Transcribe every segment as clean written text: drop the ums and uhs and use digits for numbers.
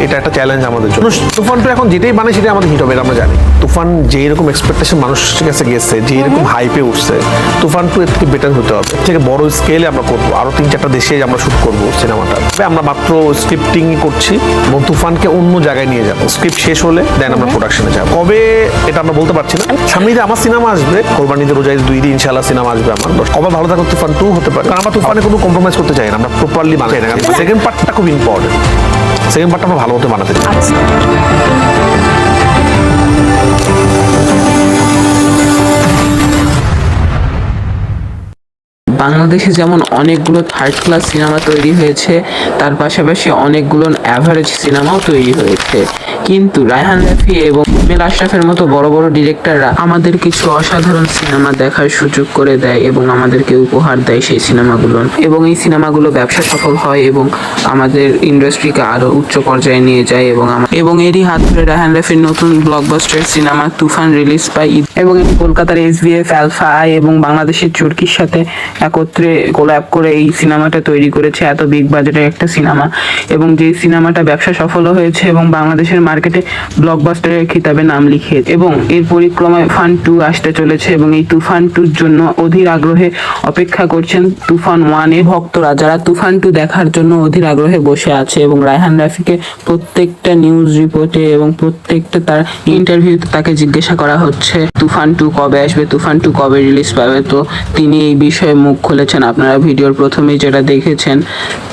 এটা একটা চ্যালেঞ্জ আমাদের জন্য। তুফান 2 এখন যেটাই বানায় সেটাই আমাদের হিট হবে, এটা আমরা জানি। তুফান যে এরকম এক্সপেকটেশন মানুষের কাছে গেছে, যে এরকম হাইপে উঠছে, তুফান 2 এর থেকে বেটার হতে হবে। থেকে বড় স্কেলে আমরা করবো, আরো 3-4টা দেশে আমরা শুট করবো সিনেমাটা। আমরা মাত্র স্ক্রিপ্টিং করছি এবং তুফানকে অন্য জায়গায় নিয়ে যাবো। স্ক্রিপ্ট শেষ হলে দেন আমরা প্রোডাকশনে যাবো। কবে এটা আমরা বলতে পারছি না। সামনে যে আমার সিনেমা আসবে, কোরবানি ঈদের রোজায় 2 দিন ইনশাআল্লাহ সিনেমা আসবে আমার। কবে ভালো থাকো তুফান 2 হতে পারে, কারণ আমরা তুফানে কোনো কম্প্রোমাইজ করতে চাই না, আমরা প্রপারলি বানাই না। সেকেন্ড পার্টটা খুব ইম্পর্টেন্ট, সেকেন্ড পার্টটা আমরা ভালো মতো বানাতে চাই। বাংলাদেশে যেমন অনেকগুলো থার্ড ক্লাস সিনেমা তৈরি হয়েছে, তার পাশাপাশি অনেকগুলো অ্যাভারেজ সিনেমাও তৈরি হয়েছে, কিন্তু রায়হান রাফি এবং হিমেল আশরাফের মতো বড় বড় ডিরেক্টররা আমাদের কিছু অসাধারণ সিনেমা দেখার সুযোগ করে দেয় এবং আমাদেরকে উপহার দেয় সেই সিনেমাগুলো, এবং এই সিনেমাগুলো ব্যবসা সফল হয় এবং আমাদের ইন্ডাস্ট্রিকে আরো উচ্চ পর্যায়ে নিয়ে যায়। এবং এরই হাত ধরে রায়হান রাফির নতুন ব্লকবাস্টার সিনেমা তুফান রিলিজ পায় এবং এটি কলকাতার SBF আলফা আই এবং বাংলাদেশের চরকির সাথে একত্রে কোল্যাব করে এই সিনেমাটা তৈরি করেছে। এত বিগ বাজেটের একটা সিনেমা, এবং যে সিনেমাটা ব্যবসা সফল হয়েছে এবং বাংলাদেশের মার্কেটে ব্লকবাস্টারের খিতাবে নাম লিখিয়েছে, এবং এর পরিক্রমায় তুফান 2 আসতে চলেছে এবং এই তুফান 2-র জন্য অধীর আগ্রহে অপেক্ষা করছেন তুফান 1 এর ভক্তরা, যারা তুফান 2 দেখার জন্য অধীর আগ্রহে বসে আছে। এবং রায়হান রাফিকে প্রত্যেকটা নিউজ রিপোর্টে এবং প্রত্যেকটা তার ইন্টারভিউতে তাকে জিজ্ঞাসা করা হচ্ছে তুফান 2 কবে আসবে, তুফান 2 কবে রিলিজ পাবে। তো তিনি এই বিষয়ে মুখ খুলেছেন, আপনারা ভিডিওর প্রথমেই যেটা দেখেছেন।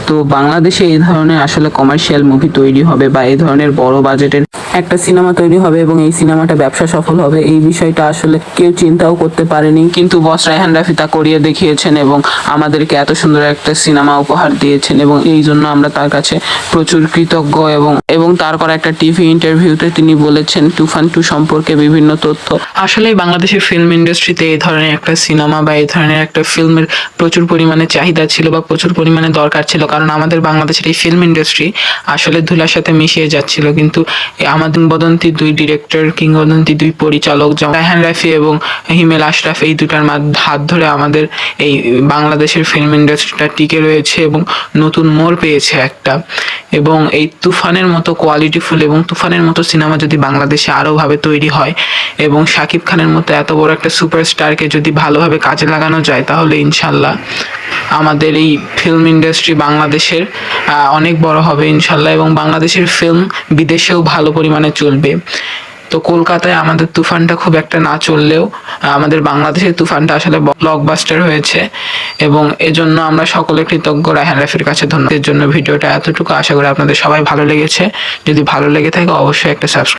তো বাংলাদেশে এই ধরনের আসলে কমার্শিয়াল মুভি তৈরি হবে বা এই ধরনের বড় বাজেটের একটা সিনেমা তৈরি হবে এবং এই সিনেমাটা ব্যবসা সফল হবে, এই বিষয়টা আসলে কেউ চিন্তাও করতে পারেনি, কিন্তু বস রায়হান রাফি তা করিয়ে দেখিয়েছেন এবং আমাদেরকে এত সুন্দর একটা সিনেমা উপহার দিয়েছেন, এবং এই জন্য আমরা তার কাছে প্রচুর কৃতজ্ঞ। এবং তার করা একটা টিভি ইন্টারভিউতে তিনি বলেছেন তুফান 2 সম্পর্কে বিভিন্ন তথ্য। আসলে বাংলাদেশের ফিল্ম ইন্ডাস্ট্রিতে এই ধরনের একটা সিনেমা বা এই ধরনের একটা ফিল্মের প্রচুর পরিমাণে চাহিদা ছিল বা প্রচুর পরিমাণে দরকার ছিল, কারণ আমাদের বাংলাদেশের এই ফিল্ম ইন্ডাস্ট্রি আসলে ধুলার সাথে মিশিয়ে যাচ্ছিল। কিন্তু আমাদের কিংবদন্তি 2 ডিরেক্টর, কিংবদন্তি 2 পরিচালক যেমন রায়হান রাফি এবং হিমেল আশরাফ, এই দুটার হাত ধরে আমাদের এই বাংলাদেশের ফিল্ম ইন্ডাস্ট্রিটা টিকে রয়েছে এবং নতুন মোড় পেয়েছে একটা। এবং এই তুফানের মতো কোয়ালিটিফুল এবং তুফানের মতো সিনেমা যদি বাংলাদেশে আরো ভাবে তৈরি হয় এবং শাকিব খানের মতো এত বড় একটা সুপারস্টারকে যদি ভালোভাবে কাজে লাগানো যায়, তাহলে ইনশাল্লাহ আমাদের এই ফিল্ম ইন্ডাস্ট্রি বাংলাদেশের অনেক বড় হবে ইনশাল্লাহ, এবং বাংলাদেশের ফিল্ম বিদেশেও ভালো পরিমাণে চলবে। তো কলকাতায় আমাদের তুফানটা খুব একটা না চললেও আমাদের বাংলাদেশের তুফানটা আসলে ব্লকবাস্টার হয়েছে, এবং এজন্য আমরা সকলে কৃতজ্ঞ রায়হান রাফির কাছে। ধন্যবাদের জন্য ভিডিওটা এতটুকু। আশা করি আপনাদের সবাই ভালো লেগেছে। যদি ভালো লেগে থাকে অবশ্যই একটা সাবস্ক্রাইব